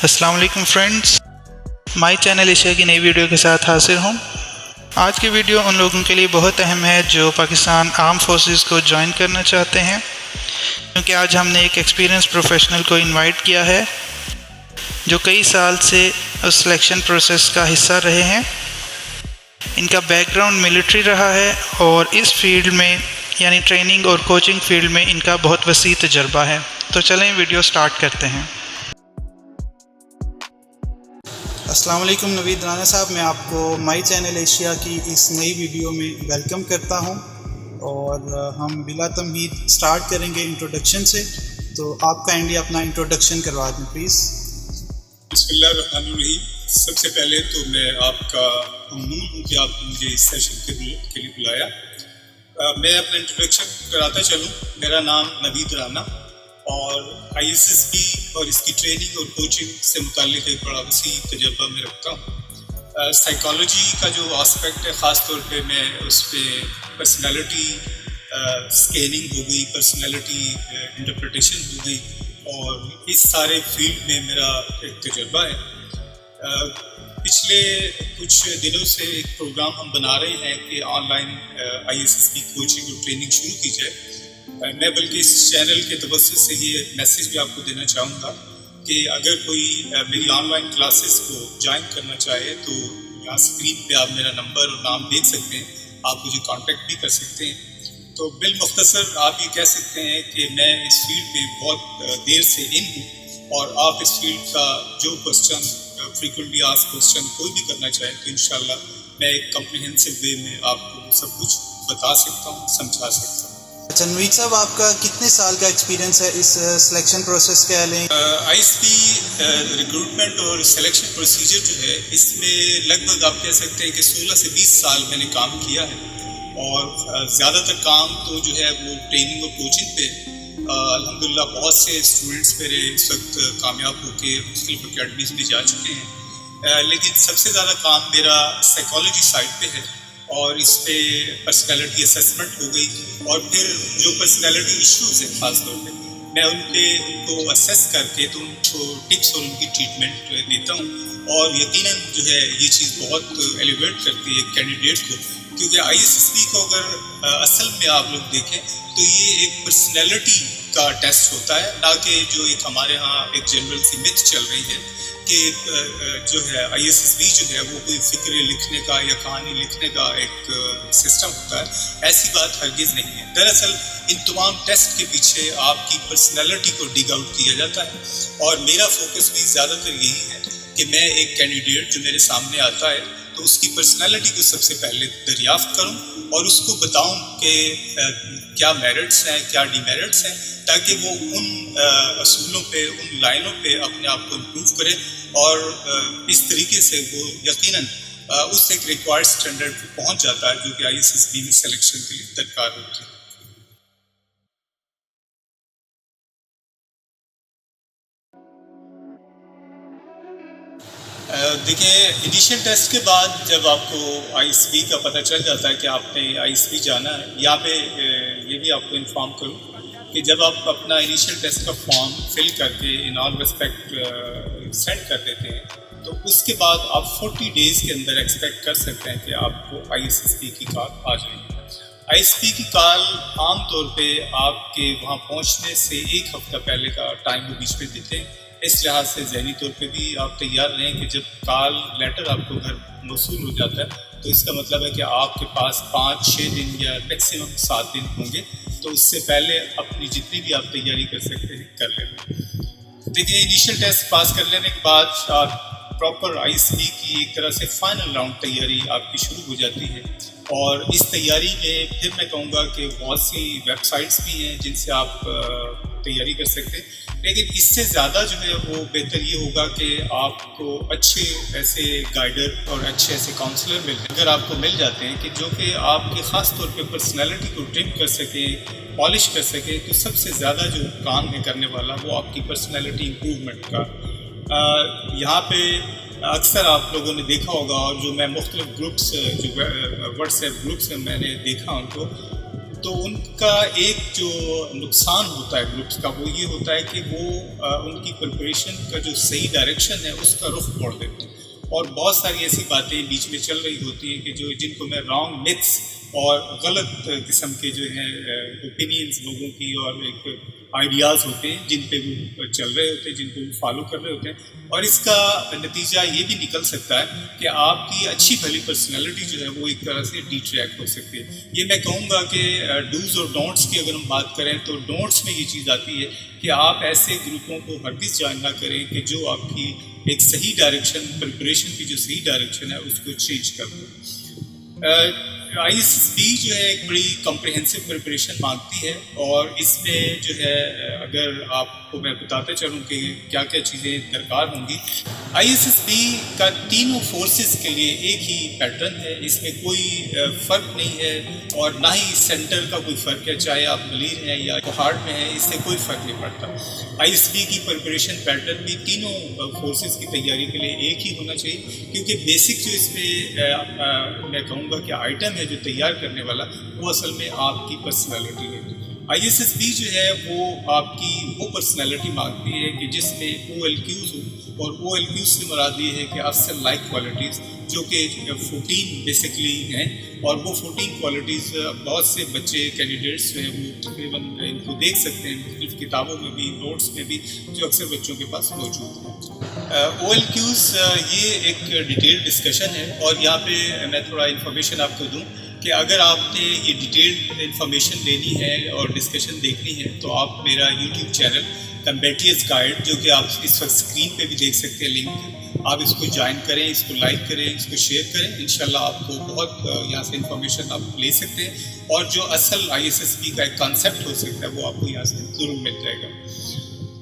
السلام علیکم friends, my channel Asia کی نئی ویڈیو کے ساتھ حاضر ہوں۔ آج کی ویڈیو ان لوگوں کے لیے بہت اہم ہے جو پاکستان آرم فورسز کو جوائن کرنا چاہتے ہیں، کیونکہ آج ہم نے ایک ایکسپیرینس پروفیشنل کو انوائٹ کیا ہے جو کئی سال سے اس سلیکشن پروسیس کا حصہ رہے ہیں۔ ان کا بیک گراؤنڈ ملٹری رہا ہے اور اس فیلڈ میں یعنی ٹریننگ اور کوچنگ فیلڈ میں ان کا بہت وسیع تجربہ ہے۔ تو چلیں ویڈیو سٹارٹ کرتے ہیں۔ السلام علیکم نوید رانا صاحب، میں آپ کو مائی چینل ایشیا کی اس نئی ویڈیو میں ویلکم کرتا ہوں، اور ہم بلا تمہید سٹارٹ کریں گے انٹروڈکشن سے۔ تو آپ کائنڈلی اپنا انٹروڈکشن کروا دیں پلیز۔ بسم اللہ الرحمن الرحیم۔ سب سے پہلے تو میں آپ کا ممنون ہوں کہ آپ نے مجھے اس سیشن کے لیے بلایا۔ میں اپنا انٹروڈکشن کراتا چلوں۔ میرا نام نوید رانا اور آئی ایس ایس بی اور اس کی ٹریننگ اور کوچنگ سے متعلق ایک بڑا وسیع تجربہ میں رکھتا ہوں۔ سائیکالوجی کا جو آسپیکٹ ہے، خاص طور پہ میں اس پہ پرسنالٹی اسکیننگ ہو گئی، پرسنالٹی انٹرپریٹیشن ہو گئی، اور اس سارے فیلڈ میں میرا ایک تجربہ ہے۔ پچھلے کچھ دنوں سے ایک پروگرام ہم بنا رہے ہیں کہ on line I S S B coaching اور ٹریننگ شروع کی جائے۔ میں بلکہ اس چینل کے توسط سے یہ میسیج بھی آپ کو دینا چاہوں گا کہ اگر کوئی میری آن لائن کلاسز کو جوائن کرنا چاہے تو یہاں اسکرین پہ آپ میرا نمبر اور نام دیکھ سکتے ہیں، آپ مجھے کانٹیکٹ بھی کر سکتے ہیں۔ تو بالمختصر آپ یہ کہہ سکتے ہیں کہ میں اس فیلڈ میں بہت دیر سے ان ہوں، اور آپ اس فیلڈ کا جو کوسچن فریکوینٹلی آسک کوسچن کوئی بھی کرنا چاہے تو انشاءاللہ میں ایک کمپریہنسو وے میں آپ کو سب کچھ بتا سکتا ہوں، سمجھا سکتا ہوں۔ اچھا نوید صاحب، آپ کا کتنے سال کا ایکسپیرینس ہے اس سلیکشن پروسیس کے لیں؟ آئی ایس پی ریکروٹمنٹ اور سلیکشن پروسیجر جو ہے، اس میں لگ بھگ آپ کہہ سکتے ہیں کہ 16 سے 20 سال میں نے کام کیا ہے، اور زیادہ تر کام تو جو ہے وہ ٹریننگ اور کوچنگ پہ۔ الحمدللہ بہت سے اسٹوڈنٹس میرے اس وقت کامیاب ہو کے مختلف اکیڈمیز میں جا چکے ہیں، لیکن سب سے زیادہ کام میرا سائیکالوجی سائڈ پہ ہے، اور اس پہ پرسنالٹی اسیسمنٹ ہو گئی، اور پھر جو پرسنالٹی ایشوز ہیں خاص طور پہ میں ان کو اسیس کر کے تو ان کو ٹپس اور ان کی ٹریٹمنٹ دیتا ہوں، اور یقیناً جو ہے یہ چیز بہت ایلیویٹ کرتی ہے کینڈیڈیٹ کو، کیونکہ آئی ایس ایس بی کو اگر اصل میں آپ لوگ دیکھیں تو یہ ایک پرسنالٹی کا ٹیسٹ ہوتا ہے، نہ کہ جو ایک ہمارے ہاں ایک جنرل سی متھ چل رہی ہے کہ جو ہے آئی ایس ایس بی جو ہے وہ کوئی فکرے لکھنے کا یا کہانی لکھنے کا ایک سسٹم ہوتا ہے۔ ایسی بات ہرگز نہیں ہے۔ دراصل ان تمام ٹیسٹ کے پیچھے آپ کی پرسنالٹی کو ڈگ آؤٹ کیا جاتا ہے، اور میرا فوکس بھی زیادہ تر یہی ہے کہ میں ایک کینڈیڈیٹ جو میرے سامنے آتا ہے تو اس کی پرسنالٹی کو سب سے پہلے دریافت کروں، اور اس کو بتاؤں کہ کیا میرٹس ہیں، کیا ڈی میرٹس ہیں، تاکہ وہ ان اصولوں پہ، ان لائنوں پہ اپنے آپ کو امپروو کرے، اور اس طریقے سے وہ یقیناً اس ایک ریکوائرڈ اسٹینڈرڈ پہ پہنچ جاتا ہے جو کہ آئی ایس ایس بی میں سلیکشن کے لیے درکار ہوتی ہے۔ دیکھیں، انیشیل ٹیسٹ کے بعد جب آپ کو آئی ایس بی کا پتہ چل جاتا ہے کہ آپ نے آئی ایس بی جانا ہے، یہاں پہ یہ بھی آپ کو انفارم کروں کہ جب آپ اپنا انیشیل ٹیسٹ کا فارم فل کر کے ان آل ریسپیکٹ سینڈ کر دیتے ہیں تو اس کے بعد آپ 40 ڈیز کے اندر ایکسپیکٹ کر سکتے ہیں کہ آپ کو آئی ایس ایس بی کی کال آ جائے گی۔ آئی ایس بی کی کال عام طور پہ آپ کے وہاں پہنچنے سے 1 ہفتہ پہلے کا ٹائم وہ بیچ میں دیتے ہیں، اس لحاظ سے ذہنی طور پہ بھی آپ تیار رہیں کہ جب کال لیٹر آپ کو گھر موصول ہو جاتا ہے تو اس کا مطلب ہے کہ آپ کے پاس 5-6 دن یا میکسیمم 7 دن ہوں گے، تو اس سے پہلے اپنی جتنی بھی آپ تیاری کر سکتے ہیں کر لیں۔ دیکھیں، انیشیل ٹیسٹ پاس کر لینے کے بعد آپ پراپر آئی ایس بی کی ایک طرح سے فائنل راؤنڈ تیاری آپ کی شروع ہو جاتی ہے، اور اس تیاری میں پھر میں کہوں گا کہ بہت سی ویب سائٹس بھی ہیں جن سے آپ تیاری کر سکتے ہیں، لیکن اس سے زیادہ جو ہے وہ بہتر یہ ہوگا کہ آپ کو اچھے ایسے گائیڈر اور اچھے ایسے کاؤنسلر مل جائیں، اگر آپ کو مل جاتے ہیں کہ جو کہ آپ کی خاص طور پہ پرسنالٹی کو ٹرم کر سکیں، پالش کر سکیں، تو سب سے زیادہ جو کام ہے کرنے والا وہ آپ کی پرسنالٹی امپروومنٹ کا۔ یہاں پہ اکثر آپ لوگوں نے دیکھا ہوگا، اور جو میں مختلف گروپس جو واٹس ایپ گروپس میں نے دیکھا ان کو، تو ان کا ایک جو نقصان ہوتا ہے گروپس کا وہ یہ ہوتا ہے کہ وہ ان کی پریپریشن کا جو صحیح ڈائریکشن ہے اس کا رخ موڑ دیتے ہیں، اور بہت ساری ایسی باتیں بیچ میں چل رہی ہوتی ہیں کہ جن کو میں رانگ متس اور غلط قسم کے جو ہیں اوپینینز لوگوں کی اور ایک آئیڈیاز ہوتے ہیں جن پہ وہ چل رہے ہوتے ہیں، جن کو وہ فالو کر رہے ہوتے ہیں، اور اس کا نتیجہ یہ بھی نکل سکتا ہے کہ آپ کی اچھی بھلی پرسنالٹی جو ہے وہ ایک طرح سے ڈی ٹریک ہو سکتی ہے۔ یہ میں کہوں گا کہ ڈوز اور ڈونٹس کی اگر ہم بات کریں تو ڈونٹس میں یہ چیز آتی ہے کہ آپ ایسے گروپوں کو ہرگز جوائن نہ کریں کہ جو آپ کی ایک صحیح ڈائریکشن، پریپریشن کی جو صحیح ڈائریکشن ہے اس کو چینج کر دیں۔ آئی ایس ایس بی جو ہے ایک بڑی کمپریہنسو پریپریشن مانگتی ہے، اور اس میں جو ہے اگر آپ کو میں بتاتا چلوں کہ کیا کیا چیزیں درکار ہوں گی۔ آئی ایس ایس بی کا تینوں فورسز کے لیے ایک ہی پیٹرن ہے، اس میں کوئی فرق نہیں ہے، اور نہ ہی سینٹر کا کوئی فرق ہے، چاہے آپ ملیر ہیں یا پہاڑ میں ہیں، اس سے کوئی فرق نہیں پڑتا۔ آئی ایس بی کی پریپریشن پیٹرن بھی تینوں فورسز کی تیاری کے لیے ایک ہی ہونا چاہیے، کیونکہ بیسک جو اس میں کہوں گا کہ آئٹم ہے جو تیار کرنے والا وہ اصل میں آپ کی پرسنالٹی ہے۔ آئی ایس ایس بی جو ہے وہ آپ کی وہ پرسنالٹی مانگتی ہے کہ جس میں او ایل کیوز ہو، اور او ایل کیوز سے مراد یہ ہے کہ اصل لائک کوالٹیز جو کہ 14 بیسکلی ہیں، اور وہ 14 کوالٹیز بہت سے بچے کینڈیڈیٹس جو ہیں وہ تقریباً ان کو دیکھ سکتے ہیں مختلف کتابوں میں بھی، نوٹس میں بھی، جو اکثر بچوں کے پاس موجود ہیں۔ او ایل کیوز یہ ایک ڈیٹیل ڈسکشن ہے، اور یہاں پہ میں تھوڑا انفارمیشن آپ کو دوں کہ اگر آپ نے یہ ڈیٹیلڈ انفارمیشن لینی ہے اور ڈسکشن دیکھنی ہے تو آپ میرا یوٹیوب چینل کمبیٹیز گائیڈ، جو کہ آپ اس وقت اسکرین پہ بھی دیکھ سکتے ہیں لنک، آپ اس کو جوائن کریں، اس کو لائک کریں، اس کو شیئر کریں، انشاءاللہ آپ کو بہت یہاں سے انفارمیشن آپ لے سکتے ہیں، اور جو اصل آئی ایس ایس بی کا ایک کانسیپٹ ہو سکتا ہے وہ آپ کو یہاں سے ضرور مل جائے گا۔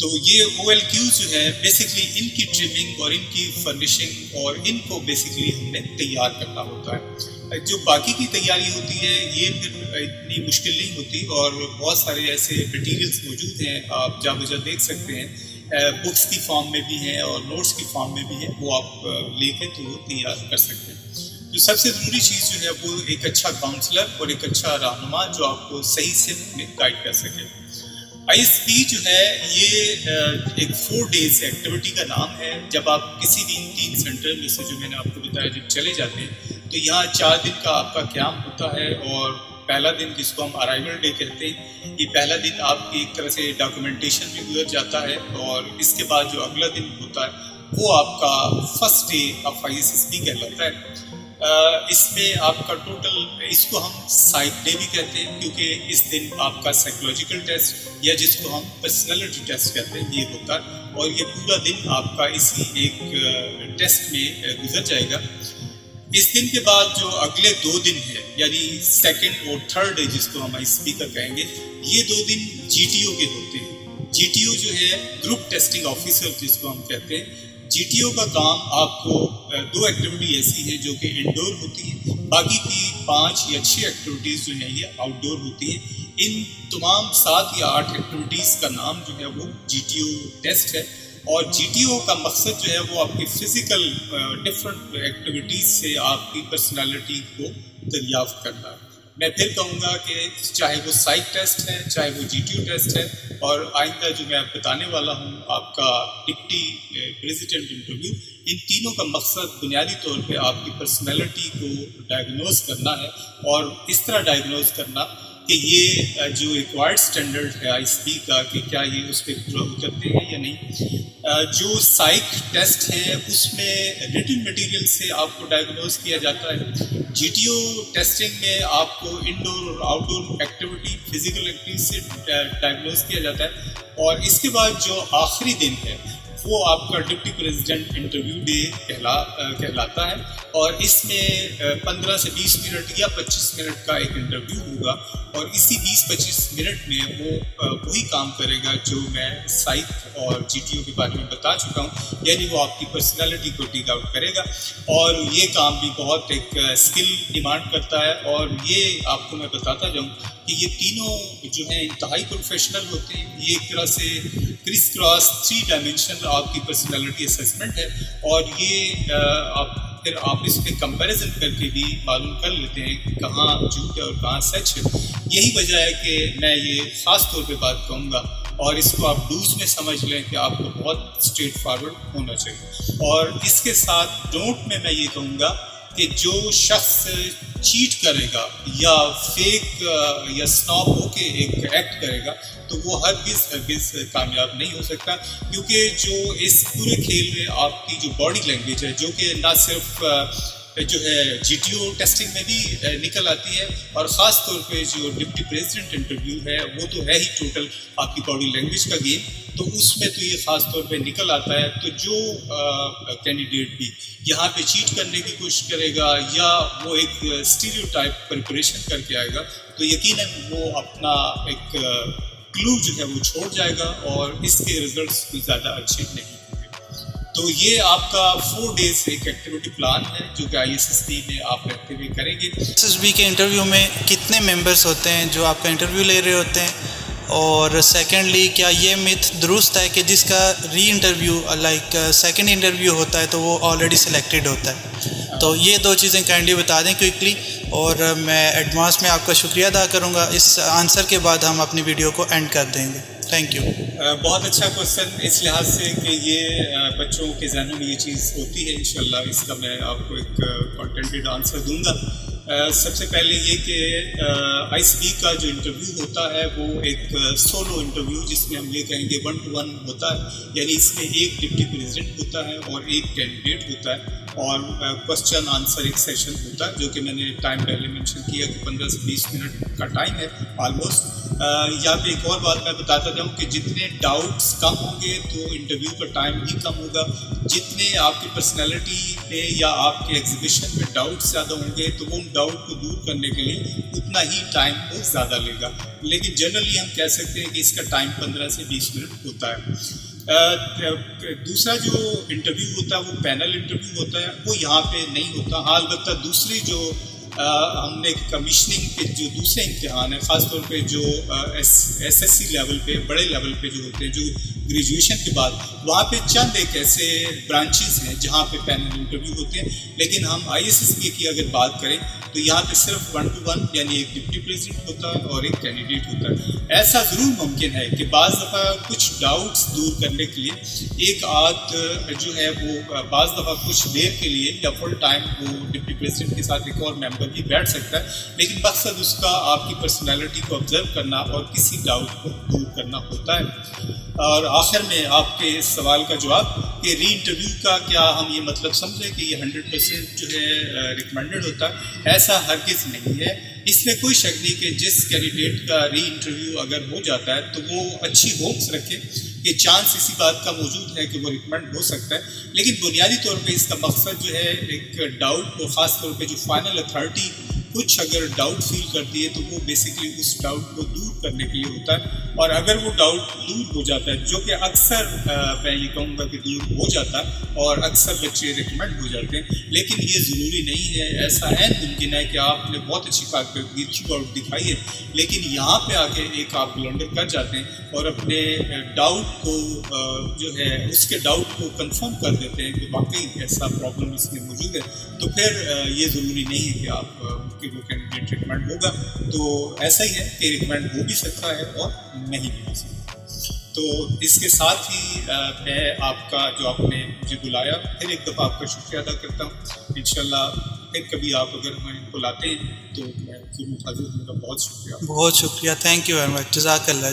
تو یہ او ایل کیوز جو ہے بیسکلی ان کی ٹریمنگ اور ان کی فرنشنگ اور ان کو بیسکلی ہم نے تیار کرنا ہوتا ہے۔ جو باقی کی تیاری ہوتی ہے یہ پھر اتنی مشکل نہیں ہوتی، اور بہت سارے ایسے مٹیریلز موجود ہیں، آپ جا بجا دیکھ سکتے ہیں، بکس کی فارم میں بھی ہیں اور نوٹس کی فارم میں بھی ہیں، وہ آپ لے کے تو وہ تیار کر سکتے ہیں۔ جو سب سے ضروری چیز جو ہے وہ ایک اچھا کاؤنسلر اور ایک اچھا رہنما جو آپ کو صحیح سمت میں گائیڈ کر سکے۔ آئی ایس بی جو ہے یہ ایک 4 days ایکٹیویٹی کا نام ہے۔ جب آپ کسی بھی 3 سینٹر میں سے جو میں نے آپ کو بتایا جب چلے جاتے ہیں تو یہاں 4 دن کا آپ کا قیام ہوتا ہے، اور پہلا دن جس کو ہم ارائیول ڈے کہتے ہیں، یہ پہلا دن آپ کی ایک طرح سے ڈاکومنٹیشن بھی گزر جاتا ہے، اور اس کے بعد جو اگلا دن ہوتا ہے وہ آپ کا first day of I S S B کہلاتا ہے۔ اس میں آپ کا ٹوٹل، اس کو ہم سائیک ڈے بھی کہتے ہیں، کیونکہ اس دن آپ کا سائیکولوجیکل ٹیسٹ یا جس کو ہم پرسنالٹی ٹیسٹ کہتے ہیں یہ ہوتا ہے، اور یہ پورا دن آپ کا اسی ایک ٹیسٹ میں گزر جائے گا۔ اس دن کے بعد جو اگلے 2 دن ہیں، یعنی سیکنڈ اور تھرڈ ڈے جس کو ہم آئی اسپیکر کہیں گے، یہ 2 دن جی ٹی او کے ہوتے ہیں۔ جی ٹی او جو ہے گروپ ٹیسٹنگ آفیسر جس کو ہم کہتے ہیں، جی ٹی او کا کام آپ کو 2 ایکٹیویٹی ایسی ہیں جو کہ انڈور ہوتی ہیں، باقی کی 5 یا 6 ایکٹیویٹیز جو ہیں یہ آؤٹ ڈور ہوتی ہیں۔ ان تمام 7 یا 8 ایکٹیویٹیز کا نام جو ہے وہ جی ٹی او ٹیسٹ ہے، اور جی ٹی او کا مقصد جو ہے وہ آپ کی فزیکل ڈفرینٹ ایکٹیویٹیز سے آپ کی پرسنالٹی کو دریافت کرنا ہے۔ میں پھر کہوں گا کہ چاہے وہ سائیک ٹیسٹ ہے، چاہے وہ جی ٹی او ٹیسٹ ہے، اور آئندہ جو میں بتانے والا ہوں آپ کا ڈپٹی پریزیڈنٹ انٹرویو، ان تینوں کا مقصد بنیادی طور پہ آپ کی پرسنالٹی کو ڈائگنوز کرنا ہے، اور اس طرح ڈائگنوز کرنا کہ یہ جو ریکوائرڈ سٹینڈرڈ ہے آئی ایس بی کا کہ کیا یہ اس پہ پورا اترتے ہیں یا نہیں۔ جو سائیک ٹیسٹ ہے اس میں ریٹن مٹیریل سے آپ کو ڈائگنوز کیا جاتا ہے۔ جی ٹی او ٹیسٹنگ میں آپ کو انڈور اور آؤٹ ڈور ایکٹیویٹی، فزیکل ایکٹیویٹی سے ڈائگنوز کیا جاتا ہے، اور اس کے بعد جو آخری دن ہے وہ آپ کا ڈپٹی پریزیڈنٹ انٹرویو ڈے کہلاتا ہے، اور اس میں 15 سے 20 منٹ یا 25 منٹ کا ایک انٹرویو ہوگا، اور اسی 20-25 منٹ میں وہ وہی کام کرے گا جو میں سائیک اور جی ٹی او کے بارے میں بتا چکا ہوں، یعنی وہ آپ کی پرسنالٹی کو ڈگ آؤٹ کرے گا، اور یہ کام بھی بہت ایک اسکل ڈیمانڈ کرتا ہے، اور یہ آپ کو میں بتاتا جاؤں کہ یہ تینوں جو ہیں انتہائی پروفیشنل ہوتے ہیں۔ یہ ایک طرح سے کرس کراس 3 ڈائمینشن آپ کی پرسنالٹی اسیسمنٹ ہے، اور یہ آپ پھر آپ اس پہ کمپیریزن کر کے بھی معلوم کر لیتے ہیں کہ کہاں جھوٹ ہے اور کہاں سچ ہے. یہی وجہ ہے کہ میں یہ خاص طور پہ بات کہوں گا اور اس کو آپ ڈوز میں سمجھ لیں کہ آپ کو بہت اسٹریٹ فارورڈ ہونا چاہیے. اور اس کے ساتھ ڈونٹ میں یہ کہوں گا کہ جو شخص چیٹ کرے گا یا فیک یا سناب ہو کے ایک ایکٹ کرے گا تو وہ ہرگز کامیاب نہیں ہو سکتا. کیونکہ جو اس پورے کھیل میں آپ کی جو باڈی لینگویج ہے جو کہ نہ صرف جو ہے جی ٹی او ٹیسٹنگ میں بھی نکل آتی ہے اور خاص طور پہ جو ڈپٹی پریزیڈنٹ انٹرویو ہے وہ تو ہے ہی ٹوٹل آپ کی باڈی لینگویج کا گیم, تو اس میں تو یہ خاص طور پہ نکل آتا ہے. تو جو کینڈیڈیٹ بھی یہاں پہ چیٹ کرنے کی کوشش کرے گا یا وہ ایک اسٹیریو ٹائپ پریپریشن کر کے آئے گا تو یقیناً وہ اپنا ایک کلو جو ہے وہ چھوڑ جائے گا اور اس کے ریزلٹس کوئی زیادہ اچھے نہیں ہوں گے. تو یہ آپ کا 4 days ایک ایکٹیویٹی پلان ہے جو کہ ISSB میں آپ رکھتے ہوئے کریں گے. ISSB کے انٹرویو میں کتنے ممبرس ہوتے ہیں جو آپ کا انٹرویو لے رہے ہوتے ہیں, اور سیکنڈلی کیا یہ مت درست ہے کہ جس کا ری انٹرویو لائک سیکنڈ انٹرویو ہوتا ہے تو وہ آلریڈی سلیکٹڈ ہوتا ہے؟ تو یہ 2 چیزیں کائنڈلی بتا دیں کوئکلی, اور میں ایڈوانس میں آپ کا شکریہ ادا کروں گا. اس آنسر کے بعد ہم اپنی ویڈیو کو اینڈ کر دیں گے. Thank you. بہت اچھا کوشچن اس لحاظ سے کہ یہ بچوں کے ذہنوں میں یہ چیز ہوتی ہے. انشاءاللہ اس کا میں آپ کو ایک کنٹینٹڈ آنسر دوں گا. سب سے پہلے یہ کہ ISB کا جو انٹرویو ہوتا ہے وہ ایک سولو انٹرویو جس میں ہم یہ کہیں گے 1 to 1 ہوتا ہے. یعنی اس میں ایک ڈپٹی پریزیڈنٹ ہوتا ہے اور ایک کینڈیڈیٹ ہوتا ہے اور کوشچن آنسر ایک سیشن ہوتا ہے جو کہ میں نے ٹائم پہلے مینشن کیا کہ 15 سے 20 منٹ کا ٹائم ہے آلموسٹ. یہاں پہ ایک اور بات میں بتاتا جاؤں کہ جتنے ڈاؤٹس کم ہوں گے تو انٹرویو کا ٹائم بھی کم ہوگا. جتنے آپ کی پرسنالٹی میں یا آپ کے ایگزیبیشن میں ڈاؤٹس زیادہ ہوں گے تو وہ ان ڈاؤٹ کو دور کرنے کے لیے اتنا ہی ٹائم وہ زیادہ لے گا. لیکن جنرلی ہم کہہ سکتے ہیں کہ اس کا ٹائم 15 سے 20 منٹ ہوتا ہے. دوسرا جو انٹرویو ہوتا ہے وہ پینل انٹرویو ہوتا ہے, وہ یہاں پہ نہیں ہوتا. ہاں البتہ دوسری جو ہم نے کمیشننگ کے جو دوسرے امتحان ہیں خاص طور پہ جو SSC لیول پہ بڑے لیول پہ جو ہوتے ہیں جو گریجویشن کے بعد وہاں پہ چند ایک ایسے برانچز ہیں جہاں پہ پینل انٹرویو ہوتے ہیں. لیکن ہم ISSB کی اگر بات کریں تو یہاں پہ صرف 1 to 1 یعنی ایک ڈپٹی پریزیڈنٹ ہوتا ہے اور ایک کینڈیڈیٹ ہوتا ہے. ایسا ضرور ممکن ہے کہ بعض دفعہ کچھ ڈاؤٹس دور کرنے کے لیے ایک آدھ جو ہے وہ بعض دفعہ کچھ دیر کے لیے یا فل ٹائم وہ ڈپٹی پریزیڈنٹ کے ساتھ ایک اور ممبر بھی بیٹھ سکتا ہے. لیکن مقصد اس کا آپ کی پرسنالٹی کو آبزرو کرنا اور کسی ڈاؤٹ کو دور کرنا ہوتا ہے. اور آخر میں آپ کے اس سوال کا جواب کہ ری انٹرویو کا کیا ہم یہ مطلب سمجھیں کہ یہ 100% جو ہے ریکمینڈڈ ہوتا ہے؟ ایسا ہرگز نہیں ہے. اس میں کوئی شک نہیں کہ جس کینڈیڈیٹ کا ری انٹرویو اگر ہو جاتا ہے تو وہ اچھی ہوپس رکھے کہ چانس اسی بات کا موجود ہے کہ وہ ریکمینڈ ہو سکتا ہے. لیکن بنیادی طور پہ اس کا مقصد جو ہے ایک ڈاؤٹ کو خاص طور پہ جو فائنل اتھارٹی کچھ اگر ڈاؤٹ فیل کرتی ہے تو وہ بیسکلی اس ڈاؤٹ کو دور کرنے کے لیے ہوتا ہے. اور اگر وہ ڈاؤٹ دور ہو جاتا ہے جو کہ اکثر میں یہ کہوں گا کہ دور ہو جاتا ہے اور اکثر بچے ریکمینڈ ہو جاتے ہیں, لیکن یہ ضروری نہیں ہے. ایسا ممکن ہے کہ آپ نے بہت اچھی کارکردگی تھرو آؤٹ دکھائی ہے لیکن یہاں پہ آگے ایک آپ بلنڈر کر جاتے ہیں اور اپنے ڈاؤٹ کو جو ہے اس کے ڈاؤٹ کو کنفرم کر دیتے ہیں کہ واقعی ایسا پرابلم اس میں موجود ہے. تو پھر یہ ضروری نہیں ہے کہ آپ کہ وہ کینڈیڈیٹ ریکمینڈ ہوگا. تو ایسا ہی ہے کہ ریکمینڈ ہو بھی سکتا ہے اور نہیں بھی ہو سکتا. تو اس کے ساتھ ہی میں آپ کا جو آپ نے مجھے بلایا پھر ایک دفعہ آپ کا شکریہ ادا کرتا ہوں. انشاءاللہ پھر کبھی آپ اگر ہمیں بلاتے ہیں تو میں ضرور حاضر ہوں گا. بہت شکریہ. بہت شکریہ. Thank you very much. جزاک اللہ.